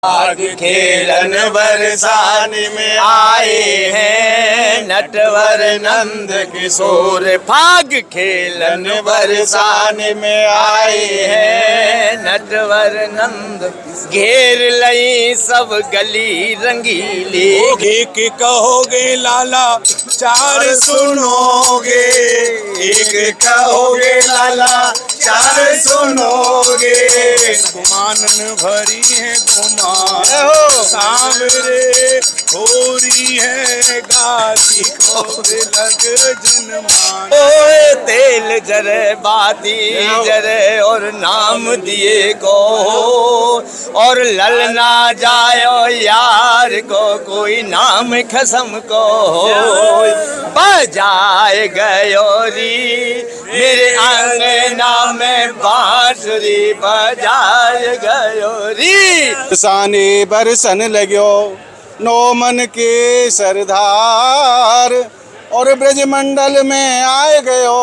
भाग खेलन बरसान में आए हैं नटवर नंद किशोर। भाग खेलन बरसान में आए हैं नटवर नंद। घेर लई सब गली रंगीली। एक कहोगे लाला चार सुनोगे, एक कहोगे लाला चार सुनोगे। गुमानन भरी है गुमान सांवरे होरी है गाती खोर लग जनमान। ओए तेल जरे बाती जरे और नाम दिए को और ललना जायो यार को कोई नाम खसम को बजाए गयोरी मेरे आंगना में बांसुरी बजाए गयोरी। बरसाने बरसन लगो नौ मन के सरदार और ब्रजमंडल में आए गयो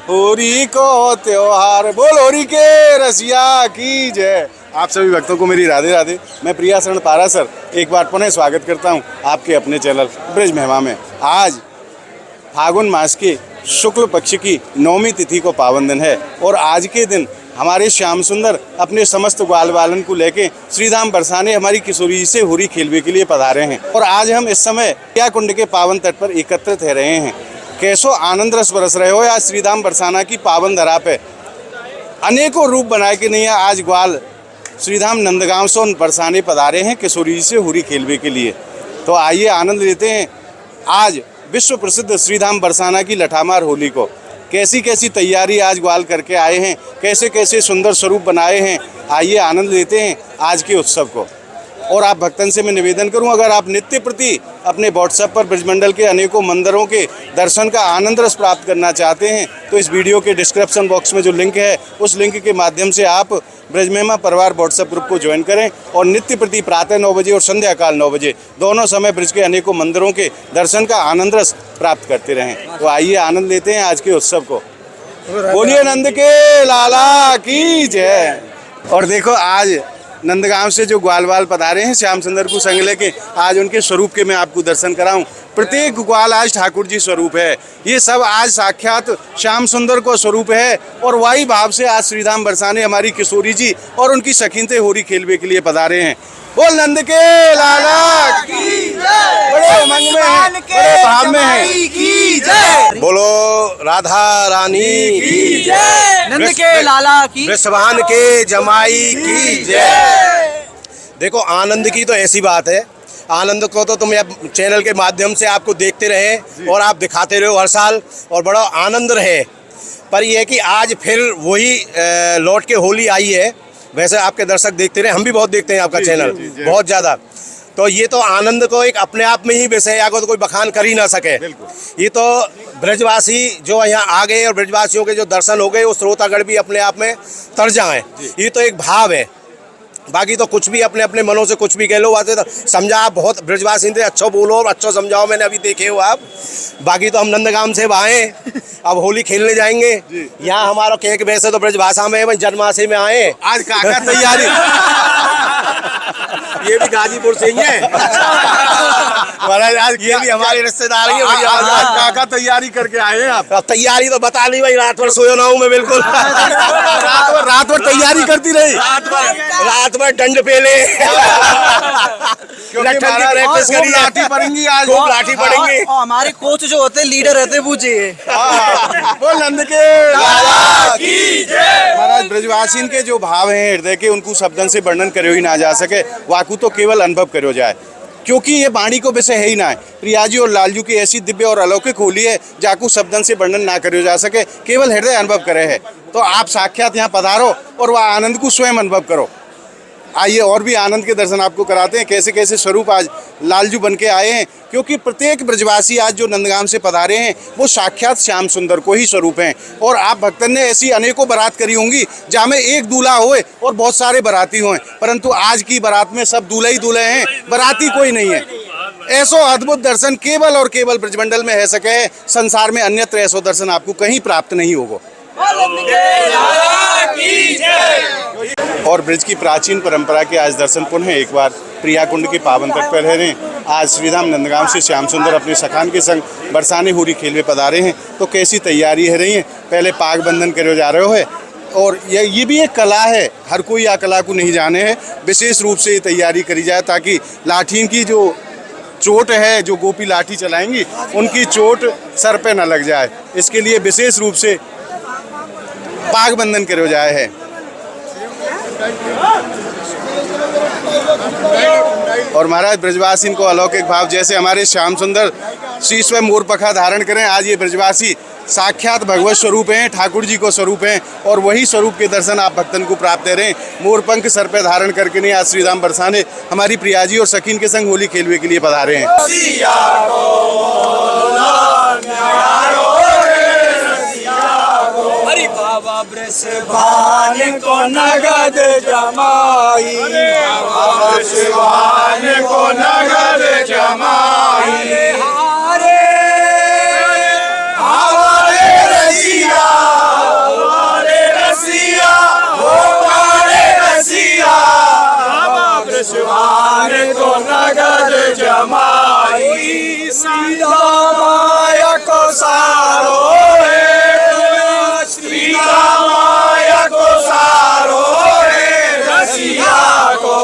होरी को त्योहार। बोल होरी के रसिया की जय। आप सभी भक्तों को मेरी राधे राधे। मैं प्रिया शरण पारासर एक बार पुनः स्वागत करता हूं आपके अपने चैनल ब्रज महिमा में। आज फागुन मास के शुक्ल पक्ष की नौमी तिथि को पावन दिन है और आज के दिन हमारे श्याम सुंदर अपने समस्त ग्वाल बालन को लेके श्रीधाम बरसाने हमारी किशोरी जी से होरी खेलवे के लिए पधारे हैं। और आज हम इस समय क्या कुंड के पावन तट पर एकत्रित हो रहे हैं। कैसो आनंद रस बरस रहे हो आज श्रीधाम बरसाना की पावन धरा पे। अनेकों रूप बनाए के नहीं आज ग्वाल श्रीधाम नंदगांव से बरसाने पधारे हैं किशोरी जी से होरी खेलवे के लिए। तो आइए आनंद लेते हैं आज विश्व प्रसिद्ध श्रीधाम बरसाना की लठामार होली को। कैसी कैसी तैयारी आज ग्वाल करके आए हैं, कैसे कैसे सुंदर स्वरूप बनाए हैं। आइए आनंद लेते हैं आज के उत्सव को। और आप भक्तन से मैं निवेदन करूं, अगर आप नित्य प्रति अपने व्हाट्सएप पर ब्रजमंडल के अनेकों मंदिरों के दर्शन का आनंद रस प्राप्त करना चाहते हैं तो इस वीडियो के डिस्क्रिप्शन बॉक्स में जो लिंक है उस लिंक के माध्यम से आप ब्रज महिमा परिवार व्हाट्सएप ग्रुप को ज्वाइन करें और नित्य प्रति प्रातः 9 बजे और संध्या काल 9 बजे दोनों समय ब्रज के अनेकों मंदिरों के दर्शन का आनंद रस प्राप्त करते रहें। तो आइए आनंद लेते हैं आज के उत्सव को। बोलिए नंद के लाला की जय। और देखो आज नंदगांव से जो ग्वाल बाल पधारे हैं श्याम सुंदर को संग लेके, आज उनके स्वरूप के मैं आपको दर्शन कराऊं। प्रत्येक ग्वाल आज ठाकुर जी स्वरूप है। ये सब आज साक्षात श्याम सुंदर को स्वरूप है और वही भाव से आज श्रीधाम बरसाने हमारी किशोरी जी और उनकी सखीनते होरी खेलवे के लिए पधारे हैं। बोल नंद के लाला की जय। बड़े उमंग में है, बड़े भाव में है। बोलो राधा रानी की जय। नंद के लाला की, वृषभान के जमाई की जय। देखो आनंद की तो ऐसी बात है, आनंद को तो तुम चैनल के माध्यम से आपको देखते रहे और आप दिखाते रहे हर साल और बड़ा आनंद रहे। पर यह कि आज फिर वही लौट के होली आई है। वैसे आपके दर्शक देखते रहे, हम भी बहुत देखते हैं आपका चैनल बहुत ज़्यादा। तो ये तो आनंद को एक अपने आप में ही विषय है, को तो कोई बखान कर ही ना सके। ये तो ब्रजवासी जो यहाँ आ गए और ब्रजवासियों के जो दर्शन हो गए वो श्रोतागण भी अपने आप में तर जाएं। ये तो एक भाव है। बाकी तो कुछ भी अपने अपने मनों से कुछ भी कह लो, वैसे तो समझा आप बहुत ब्रजवासी थे, अच्छो बोलो और अच्छो समझाओ, मैंने अभी देखे हो आप। बाकी तो हम नंदगांव से आए, अब होली खेलने जाएंगे। यहाँ हमारा केक वैसे तो ब्रजभाषा में जन्मासी में आए। आज काका तैयारी ये भी गाजीपुर से ही है महाराज। आज ये भी हमारे रिश्तेदार हैं। आज काका तैयारी करके आए हैं आप। तैयारी तो बता नहीं भाई, रात भर सोया ना हूँ मैं बिल्कुल। रात भर तैयारी करती रही। रात भर डंड पेले प्रैक्टिस करी, लाठी पड़ेंगी आज, खूब लाठी पड़ेंगी। और हमारे कोच जो होते लीडर रहते पूछे। बोल नंद के लाला की जय। महाराज ब्रजवासी के जो भाव हैं हृदय के, उनको शब्दन से वर्णन करो ही ना जा सके, वाकु तो केवल अनुभव करो जाए, क्योंकि ये वाणी को विषय है ही ना है। प्रियाजी और लालजू की ऐसी दिव्य और अलौकिक होली है जाकू शब्दन से वर्णन ना करो जा सके, केवल हृदय अनुभव करे है। तो आप साक्षात यहाँ पधारो और वह आनंद को स्वयं अनुभव करो। आइए और भी आनंद के दर्शन आपको कराते हैं, कैसे कैसे स्वरूप आज लालजू बन के आए हैं। क्योंकि प्रत्येक ब्रजवासी आज जो नंदगांव से पधारे हैं वो साक्षात श्याम सुंदर को ही स्वरूप हैं। और आप भक्तन ने ऐसी अनेकों बारात करी होंगी जहाँ में एक दूल्हा होए और बहुत सारे बाराती हों, परंतु आज की बारात में सब दूल्हे ही दूल्हे हैं, बाराती कोई नहीं है। ऐसो अद्भुत दर्शन केवल और केवल ब्रजमंडल में है सके, संसार में अन्यत्र ऐसो दर्शन आपको कहीं प्राप्त नहीं होगा। और ब्रज की प्राचीन परंपरा के आज दर्शन पुनः एक बार प्रिया कुंड के पावन तट पर रह रहे हैं। आज श्रीधाम नंदगांव से श्याम सुंदर अपने सखान के संग बरसाने होरी खेलवे पधारे हैं। तो कैसी तैयारी है रही है? पहले पाग बंधन करे जा रहे हो है, और ये भी एक कला है, हर कोई आ कला को नहीं जाने है। विशेष रूप से ये तैयारी करी जाए ताकि लाठी की जो चोट है, जो गोपी लाठी चलाएंगी उनकी चोट सर पे न लग जाए, इसके लिए विशेष रूप से पाग बंधन करे जाए है। और महाराज ब्रजवासी को अलौकिक भाव, जैसे हमारे श्याम सुंदर शीश में मोरपखा धारण करें, आज ये ब्रजवासी साक्षात भगवत स्वरूप हैं, ठाकुर जी को स्वरूप हैं, और वही स्वरूप के दर्शन आप भक्तन को प्राप्त दे रहे हैं। मोरपंख सर पे धारण करके नहीं आज श्रीधाम बरसाने हमारी प्रिया जी और सखीन के संग होली खेलवे के लिए पधारे हैं। हरि बाबा बृषभान को नगद जमाई, बाबा बृषभान को नगद जमाई। हारे हमारे रसिया, हमारे रसिया, हमारे रसिया, बाबा बृषभान को नगद जमाई। सीता माया को सारो माया को सारो रसिया को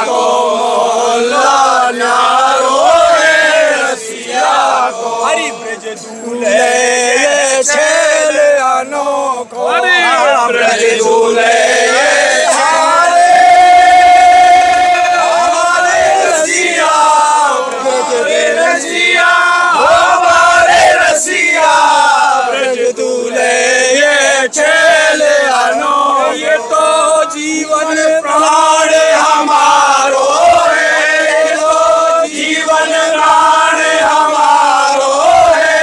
मोहल्ला न्यारो रसिया को। हरि ब्रज दूल्हे छेल अनोखो, ब्रज दूल्हे जीवन प्राण हमारो है, जीवन प्राण हमारो है।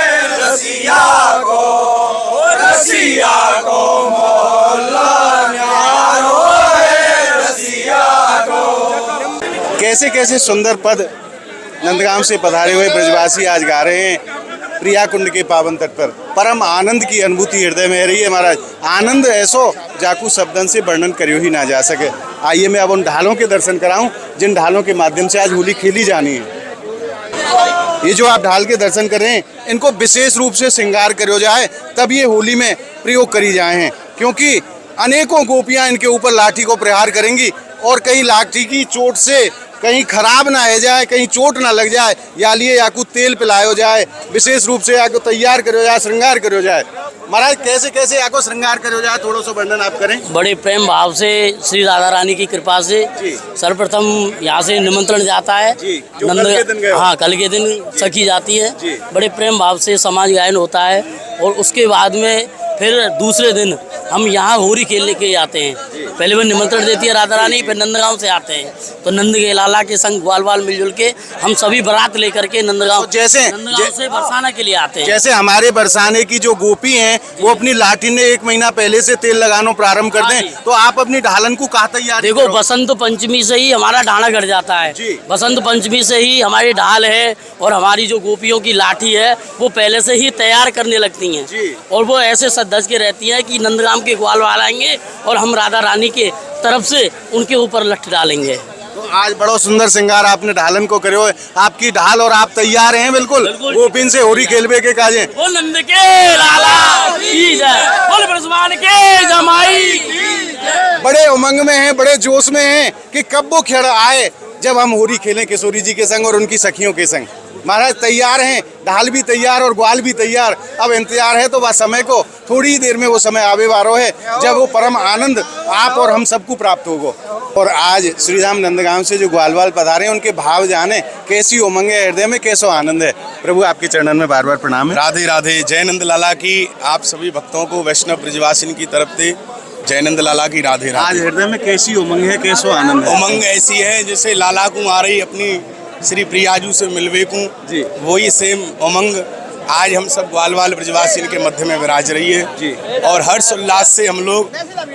रसिया को मोहल्ला न्यारो है, रसिया को। कैसे कैसे सुंदर पद नंदगांव से पधारे हुए ब्रजवासी आज गा रहे हैं प्रिया कुंड के पावन तट पर। परम आनंद की अनुभूति हृदय में रही है महाराज। आनंद ऐसो जाकू शब्दन से वर्णन करियो ही ना जा सके। आइए मैं अब उन ढालों के दर्शन कराऊं जिन ढालों के माध्यम से आज होली खेली जानी है। ये जो आप ढाल के दर्शन कर रहे हैं, इनको विशेष रूप से श्रृंगार करियो जाए, तब ये होली में प्रयोग करी जाए हैं, क्योंकि अनेकों गोपियां इनके ऊपर लाठी को प्रहार करेंगी और कहीं लाठी की चोट से कहीं खराब ना हो जाए, कहीं चोट ना लग जाए, या लिए याकू तेल पिलायो जाए, विशेष रूप से याको तैयार करो जाए, श्रृंगार करो जाए। महाराज कैसे कैसे याको श्रृंगार करो जाए, थोड़ा सा वर्णन आप करें। बड़े प्रेम भाव से श्री राधा रानी की कृपा से सर्वप्रथम यहाँ से निमंत्रण जाता है। हाँ, कल के दिन सखी जाती है, बड़े प्रेम भाव से समाज गायन होता है, और उसके बाद में फिर दूसरे दिन हम यहाँ होली खेलने के आते हैं। पहले वो निमंत्रण देती है राधा रानी, फिर नंदगांव से आते हैं, तो नंद के लाला के संग ग्वाल वाल मिलजुल के हम सभी बारात लेकर के नंदगांव से बरसाना के लिए आते हैं। जैसे हमारे बरसाने की जो गोपी हैं वो अपनी लाठी ने 1 महीना पहले से तेल लगाना प्रारंभ कर दें, तो आप अपनी ढालन को कहाँ तैयार? देखो, बसंत पंचमी से ही हमारा ढाला गढ़ जाता है। बसंत पंचमी से ही हमारी ढाल है और हमारी जो गोपियों की लाठी है वो पहले से ही तैयार करने लगती हैं, और वो ऐसे सज के रहती है कि नंदगांव के ग्वाल वाल आएंगे और हम राधा रानी के तरफ से उनके ऊपर लठ डालेंगे। तो आज बड़ो सुंदर श्रृंगार आपने ढालन को करे हुए, आपकी ढाल और आप तैयार हैं बिल्कुल गोपिन से होरी खेलवे के काजे। वो नंद के लाला की जय, बोल ब्रजमान के जमाई की जय। बड़े उमंग में हैं, बड़े जोश में हैं कि कब वो क्षण आए जब हम होरी खेलें किशोरी जी के संग और उनकी सखियों के संग। महाराज तैयार हैं, ढाल भी तैयार और ग्वाल भी तैयार। अब इंतजार है तो वह समय को, थोड़ी देर में वो समय आवे वारो है जब वो परम आनंद आप और हम सबको प्राप्त होगा। और आज श्रीधाम नंदगांव से जो ग्वाल वाल पधारे हैं, उनके भाव जाने, कैसी उमंग है हृदय में, कैसा आनंद है। प्रभु आपके चरणन में बार बार प्रणाम है। राधे राधे। जयनंद लाला की आप सभी भक्तों को वैष्णव ब्रजवासिन की तरफ से जयनंद लाला की राधे राधे। आज हृदय में कैसी उमंग है, कैसा आनंद है? उमंग ऐसी है जैसे लाला को आ रही अपनी श्री प्रियाजू से मिलवे को जी, वही सेम उमंग आज हम सब ग्वाल वाल ब्रजवासी के मध्य में विराज रही है जी। और हर्ष उल्लास से हम लोग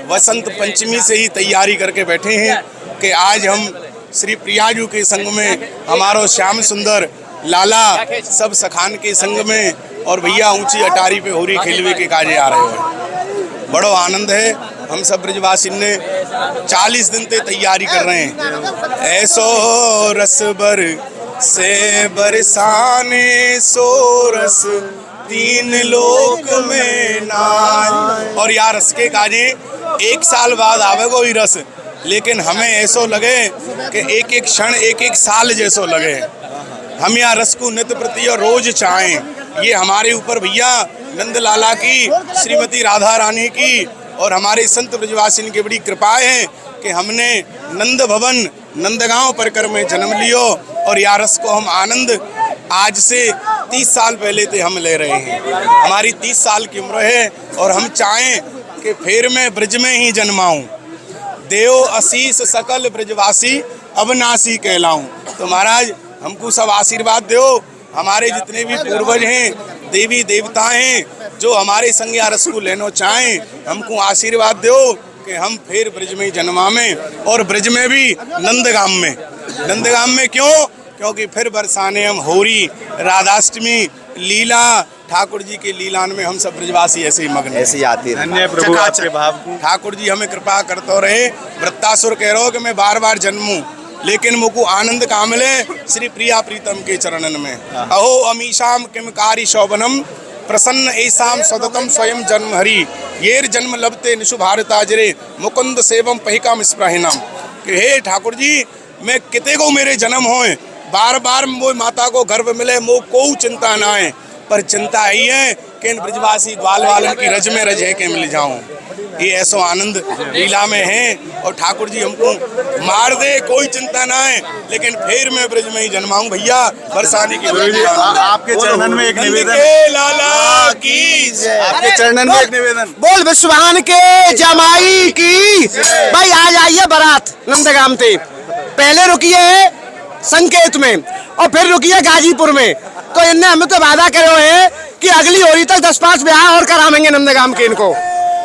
वसंत पंचमी से ही तैयारी करके बैठे हैं कि आज हम श्री प्रियाजू के संग में हमारो श्याम सुंदर लाला सब सखान के संग में और भैया ऊंची अटारी पे होरी खेलवे के काजे आ रहे हो। बड़ो आनंद है। हम सब ब्रजवासी ने 40 दिन से तैयारी कर रहे हैं। ऐसो रस बर से बरसाने सो रस तीन लोक में नाय। और यार रस के काजे 1 साल बाद आवेगो ही रस, लेकिन हमें ऐसो लगे कि एक एक क्षण एक एक साल जैसो लगे। हम यहाँ रस को नित्य प्रति और रोज चाहें। ये हमारे ऊपर भैया नंद लाला की, श्रीमती राधा रानी की और हमारे संत ब्रजवासिन की बड़ी कृपा है कि हमने नंद भवन नंदगांव परिकर में जन्म लियो। और या रस को हम आनंद आज से 30 साल पहले से हम ले रहे हैं। हमारी 30 साल की उम्र है और हम चाहें कि फिर मैं ब्रज में ही जन्माऊं। देव आशीष सकल ब्रजवासी अविनाशी कहलाऊं। तो महाराज हमको सब आशीर्वाद दो। हमारे जितने भी पूर्वज हैं, देवी देवता हैं, जो हमारे संग या रस को लेना चाहें, हमको आशीर्वाद दो कि हम फिर ब्रज में जन्मा में और ब्रज में भी नंदगाम में। नंदगाम में क्यों? क्योंकि फिर बरसाने हम होरी, राधाष्टमी, लीला, ठाकुर जी के लीलान में हम सब ब्रजवासी ऐसे ही मग्न ऐसे आते हैं। धन्य प्रभु आपके भाव को। ठाकुर जी हमें कृपा करते रहे। वृत्तासुर कह रहे हो कि मैं बार बार जन्मूं, लेकिन मुझको आनंद का मिले श्री प्रिया प्रीतम के चरणन में। अहो अमीशाम किम कारी शोभनम प्रसन्न ऐसाम सततम स्वयं जन्म हरि। येर जन्म लभते निशु भारताजरे मुकुंद सेवम पहिकाम स्प्रहिनम। कि हे ठाकुर जी, मैं किते को मेरे जन्म होए, बार बार वो माता को गर्भ मिले, मो को चिंता ना है, पर चिंता यही है कि इन ब्रजवासी ग्वाल वालन की रज में रज है के मिल जाऊं। ये ऐसा आनंद लीला में है। और ठाकुर जी हमको मार दे कोई चिंता ना है, लेकिन फिर मैं ब्रज में ही जन्माऊं भैया। बरसाने की आपके चरणन में एक निवेदन, लाला की जय। आपके चरणन में एक निवेदन। बोल विश्वान के जमाई की। भाई आ जाइए बारात नंदगाम से, पहले रुकिए संकेत में और फिर रुकिए गाजीपुर में। तो इनने हमें तो वादा करे हैं कि अगली होली तक 10-5 ब्याह और करावेंगे नंदगाम के इनको।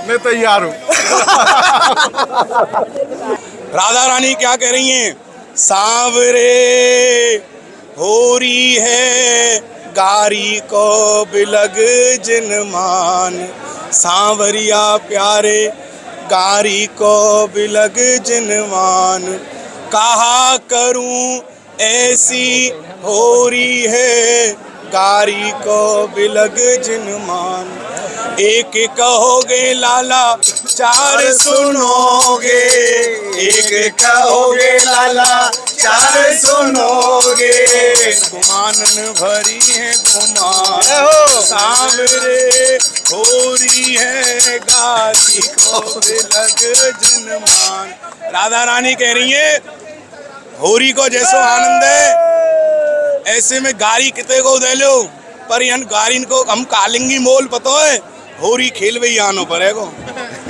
मैं तैयार हूँ। राधा रानी क्या कह रही हैं? सांवरे होरी है गारी को बिलग जिन मान। सांवरिया प्यारे गारी को बिलग जिन मान। कहा करूं ऐसी होरी है गारी को बिलग जिन मान। एक कहोगे लाला 4 सुनोगे, एक कहोगे लाला 4 सुनोगे। गुमानन भरी है गुमान, सांवरे होरी है गारी को बिलग जिन मान। राधा रानी कह रही है होरी को जैसो आनंद है, ऐसे में गारी किते को दे लो, पर यन गारिन को हम कालेंगी मोल पतो है। होरी खेलवे ही आनो पड़ेगो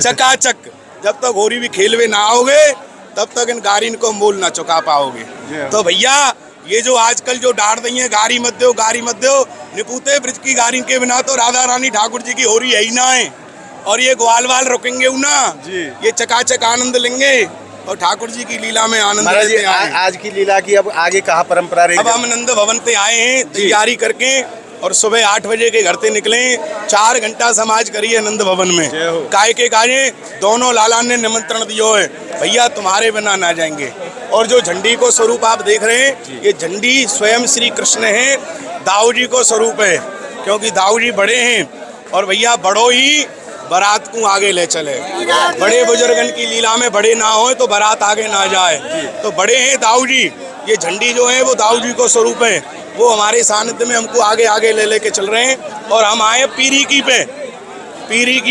चकाचक। जब तक होरी भी खेलवे ना आओगे तब तक इन गारिन को मोल ना चुका पाओगे। तो भैया ये जो आजकल जो डांट दी है गारी मत दो, गारी मत दो, निपुते ब्रिज की गारी के बिना तो राधा रानी ठाकुर जी की होरी है ही ना है। और ये ग्वाल वाल रुकेंगे ना, ये चकाचक आनंद लेंगे और ठाकुर जी की लीला में आनंद लेते हैं। आज की लीला की अब आगे कहाँ परंपरा रहेगी? अब हम नंद भवन पे आए हैं तैयारी करके और सुबह 8 बजे के घर से निकले। 4 घंटा समाज करिए नंद भवन में। काय के काजे दोनों लाला ने निमंत्रण दियो है, भैया तुम्हारे बिना ना जाएंगे। और जो झंडी को स्वरूप आप देख रहे हैं, ये झंडी स्वयं श्री कृष्ण है, दाऊ जी को स्वरूप है, क्योंकि दाऊ जी बड़े हैं और भैया बड़ो ही बारात को आगे ले चले। बड़े बुजुर्गन की लीला में बड़े ना हो तो बारात आगे ना जाए। तो बड़े हैं दाऊ जी, ये झंडी जो है वो दाऊ जी को स्वरूप है, वो हमारे सानिध्य में हमको आगे आगे ले लेके चल रहे हैं। और हम आए पीरी की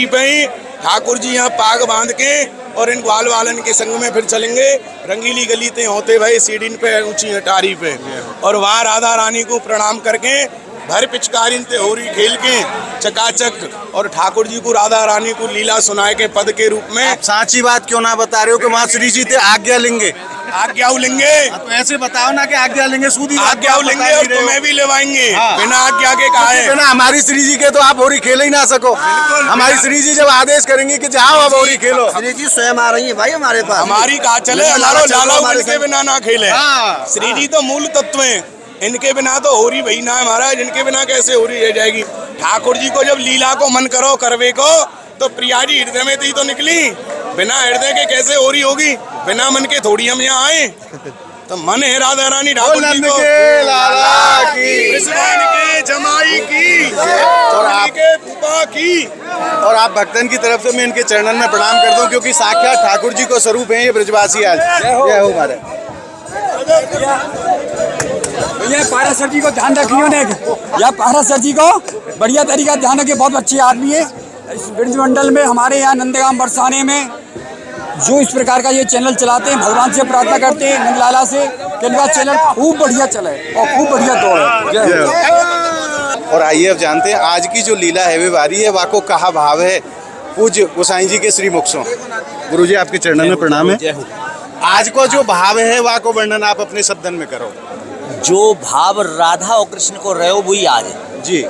पे ही ठाकुर जी यहाँ पाग बांध के और इन ग्वाल वालन के संग में फिर चलेंगे रंगीली गली ते होते भाई सीढ़ी पे ऊंची अटारी पे। और वहाँ राधा रानी को प्रणाम करके भर पिचकारिन ते होरी खेल के चकाचक और ठाकुर जी को राधा रानी को लीला सुनाए के पद के रूप में। आप साची बात क्यों ना बता रहे हो कि वहाँ श्री जी आज्ञा लेंगे? आज्ञा लेंगे तो ऐसे बताओ ना कि आज्ञा लेंगे। सूदी आज्ञा लेंगे और तुम्हें भी लेवाएंगे। बिना आज्ञा के कहा है? बिना हमारी श्री जी के तो आप होरी खेल ही ना सको। हमारी श्री जी जब आदेश करेंगे कि जाओ अब होरी खेलो, श्री जी स्वयं आ रही है भाई हमारे पास। हमारी कहा चले हमारो लाला बन के बिना ना खेले। श्री जी तो मूल तत्व है इनके बिना तो होरी वही ना है महाराज, इनके बिना कैसे होरी रह जाएगी। ठाकुर जी को जब लीला को मन करो करवे को, तो प्रिया जी हृदय में थी तो निकली, बिना हृदय के कैसे होरी होगी, बिना मन के थोड़ी हम यहाँ आए। तो मन है राधा रानी ठाकुर जी नंद को, के लाला की, कृष्ण के जमाई की, और आप के फूफा की। और आप भक्तन की तरफ से मैं इनके चरणन में प्रणाम करता हूँ, क्योंकि साक्षात ठाकुर जी को स्वरूप है ये ब्रजवासी। आज जय हो महाराज। ये पारासर जी को ध्यान रखियो ने, या पारासर जी को बढ़िया तरीका ध्यान रखिए, बहुत अच्छे आदमी है। इस ब्रज मंडल में हमारे यहाँ नंदगाम बरसाने में जो इस प्रकार का ये चैनल चलाते हैं, भगवान से प्रार्थना करते हैं नंदलाला से कि इनका चैनल खूब बढ़िया चले और खूब बढ़िया दौड़े। जय हो। और आइए अब जानते हैं आज की जो लीला है वे वारी है, वाको कहा भाव है। पूज्य गोसाई जी के श्री मुख से गुरु जी आपके चरणन में प्रणाम है। आज को जो भाव है वाको वर्णन आप अपने शब्दन में करो। जो भाव राधा और कृष्ण को रहो वही आज है जी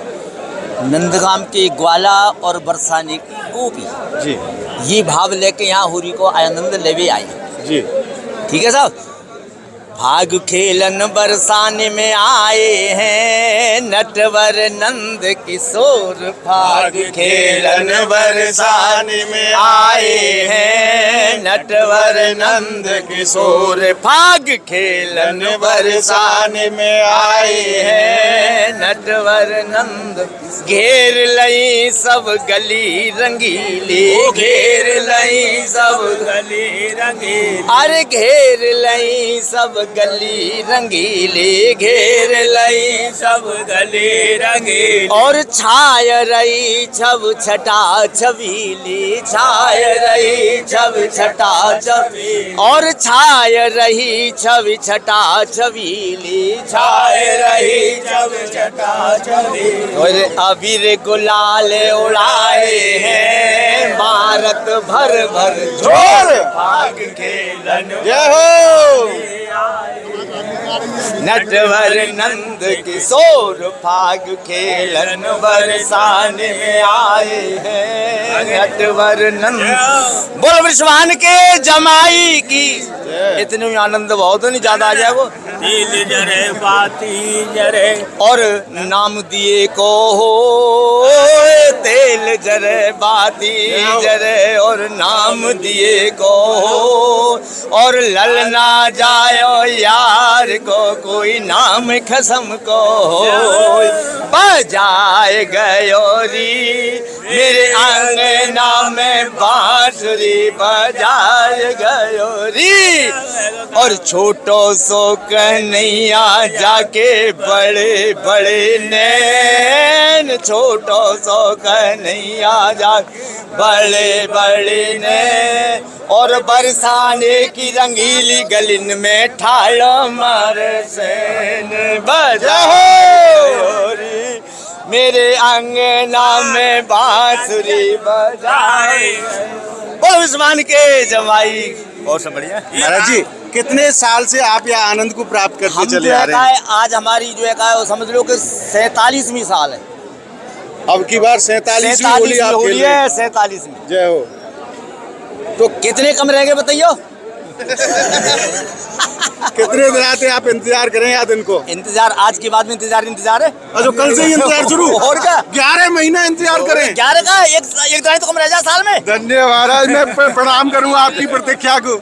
नंदगाम के ग्वाला और बरसाने को भी जी ये भाव लेके यहाँ होरी को आनंद लेवे आए। जी ठीक है साहब। भाग खेलन बरसाने में आए हैं नटवर नंद किशोर, भाग खेलन बरसाने में आए हैं नटवर नंद किशोर, भाग खेलन बरसाने में आए हैं नटवर नंद। घेर लई सब गली रंगीली, घेर लई सब गली रंगीली, अरे घेर लई सब गली रंगीली, घेर लई सब गली रंगीली, और छाय रही छब छटा छबीली, छाय रही छब छटा छबीली, और छाय रही छब छटा छबीली, छाय रही छब छटा छबीली, और अबीर गुलाल उड़ाए हैं भारत भर भर झोर, भाग खेलन जय हो। नटवर नंद किशोर, भाग खेलन बरसाने में आए हैं नटवर नंद। बोल विश्वान के जमाई की, इतने में आनंद बहुत नहीं ज्यादा आ जाए वो। दिल जरे बाती जरे और नाम दिए को हो, तेल जरे बाती जरे और नाम दिए को हो, और ललना जायो यार को कोई नाम खसम को हो, बजाए गयोरी मेरे अंगना में बांसुरी, बजाए गयोरी, और छोटो सो कन्हैया जाके बड़े बड़े नैन, छोटो सो कन्हैया जाके बड़े बड़े नैन, और बरसाने की रंगीली गलिन में ठाड़ो मार सेन, बजाओ मेरे अंगना में बांसुरी बजाए। बोल उस्मान के जमाई। बहुत सब बढ़िया महाराज जी, कितने साल से आप यह आनंद को प्राप्त करते चले आ रहे हैं? आज हमारी जो है वो समझ लो कि 47वीं साल है। अब की बार 47वीं होली आप खेल रहे हैं। 47वीं। जय हो। तो कितने कम रहेंगे बताइयो? कितने दिन आते आप इंतजार करें या दिन को? इंतजार आज के बाद में इंतजार है। अच्छा, कल से ही इंतजार शुरू? और क्या 11 महीना इंतजार करें? 11 का एक दिन तो कम रह जा साल में। धन्यवाद महाराज, मैं प्रणाम करूंगा आपकी प्रतीक्षा को।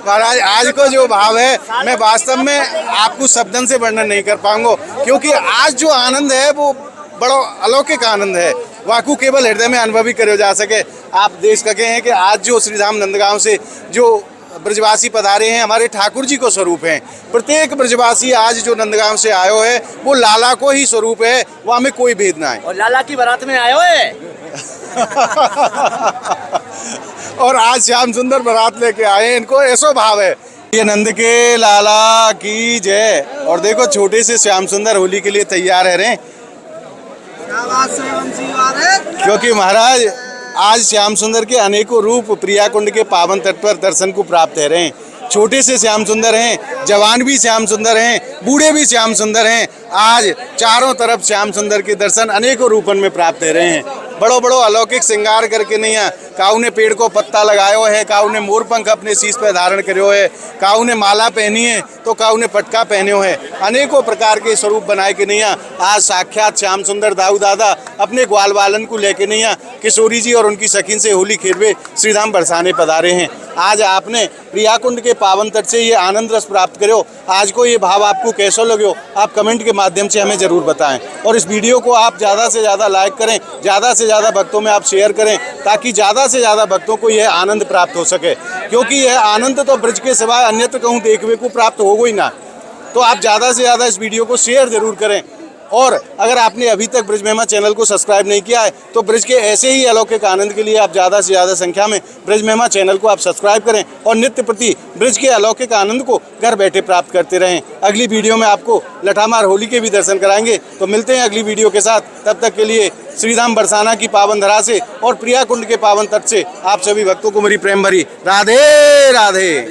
महाराज आज को जो भाव है मैं वास्तव में आपको शब्दन से वर्णन नहीं कर पाऊंगा, क्योंकि आज जो आनंद है वो बड़ा अलौकिक आनंद है, वाकू केवल हृदय में अनुभवी करे जा सके। आप देख सके हैं कि आज जो श्रीधाम नंदगांव से जो ब्रजवासी पधारे हैं हमारे ठाकुर जी को स्वरूप हैं। प्रत्येक ब्रजवासी आज जो नंदगांव से आयो है वो लाला को ही स्वरूप है, वहाँ में कोई भेद ना है। और लाला की बारात में आयो है। और आज श्याम सुंदर बारात लेके आए, इनको ऐसा भाव है। ये नंद के लाला की जय। और देखो छोटे से श्याम सुंदर होली के लिए तैयार है रे, क्योंकि महाराज आज श्याम सुंदर के अनेकों रूप प्रिया कुंड के पावन तट पर दर्शन को प्राप्त है रहे हैं। छोटे से श्याम सुंदर हैं, जवान भी श्याम सुंदर हैं, बूढ़े भी श्याम सुंदर हैं। आज चारों तरफ श्याम सुंदर के दर्शन अनेकों रूपन में प्राप्त है रहे हैं। बड़ो बड़ो अलौकिक श्रृंगार करके नहीं काऊ ने पेड़ को पत्ता लगायो है, काऊ ने मोरपंख अपने शीश पे धारण करो है, काऊ ने माला पहनी है तो काऊ ने पटका पहनो है। अनेकों प्रकार के स्वरूप बनाए के नैया आज साक्षात श्याम सुंदर दाऊ दादा अपने ग्वाल बालन को लेके नैया किशोरी जी और उनकी सखीन से होली खेलवे श्रीधाम बरसाने पधारे हैं। आज आपने प्रियाकुंड के पावन तट से ये आनंद रस प्राप्त करो। आज को ये भाव आपको कैसा लगे आप कमेंट के माध्यम से हमें ज़रूर बताएं और इस वीडियो को आप ज़्यादा से ज़्यादा लाइक करें, ज़्यादा से ज़्यादा भक्तों में आप शेयर करें ताकि ज़्यादा से ज़्यादा भक्तों को यह आनंद प्राप्त हो सके, क्योंकि यह आनंद तो ब्रज के सिवाय अन्यत्र कहूँ देखने को प्राप्त होगा ही ना। तो आप ज़्यादा से ज़्यादा इस वीडियो को शेयर ज़रूर करें और अगर आपने अभी तक ब्रज महिमा चैनल को सब्सक्राइब नहीं किया है तो ब्रज के ऐसे ही अलौकिक आनंद के लिए आप ज़्यादा से ज़्यादा संख्या में ब्रज महिमा चैनल को आप सब्सक्राइब करें और नित्य प्रति ब्रज के अलौकिक आनंद को घर बैठे प्राप्त करते रहें। अगली वीडियो में आपको लठामार होली के भी दर्शन कराएंगे। तो मिलते हैं अगली वीडियो के साथ, तब तक के लिए श्रीधाम बरसाना की पावन धरा से और प्रियाकुंड के पावन तट से आप सभी भक्तों को मेरी प्रेम भरी राधे राधे।